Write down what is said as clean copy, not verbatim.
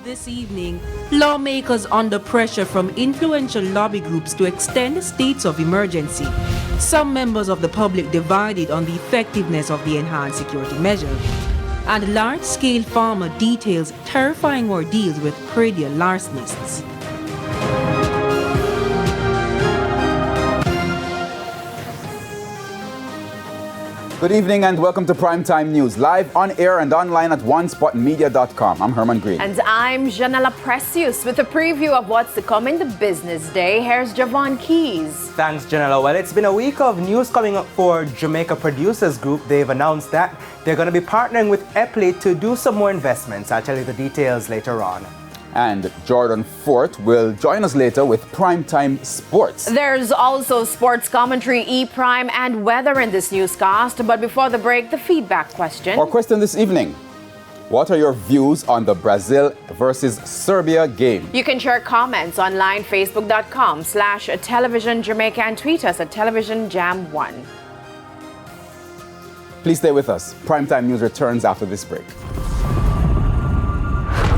This evening, lawmakers under pressure from influential lobby groups to extend states of emergency. Some members of the public divided on the effectiveness of the enhanced security measure. And large-scale farmer details terrifying ordeals with predial larcenists. Good evening and welcome to Primetime News, live on air and online at onespotmedia.com. I'm Herman Green. And I'm Janela Precious with a preview of what's to come in the business day. Here's Javon Keys. Thanks, Janela. Well, it's been a week of news coming up for Jamaica Producers Group. They've announced that they're going to be partnering with Epley to do some more investments. I'll tell you the details later on. And Jordan Fort will join us later with Primetime Sports. There's also sports commentary, E-Prime, and weather in this newscast. But before the break, the feedback question. Our question this evening: what are your views on the Brazil versus Serbia game? You can share comments online, facebook.com/television Jamaica, and tweet us at TelevisionJam1. Please stay with us. Primetime News returns after this break.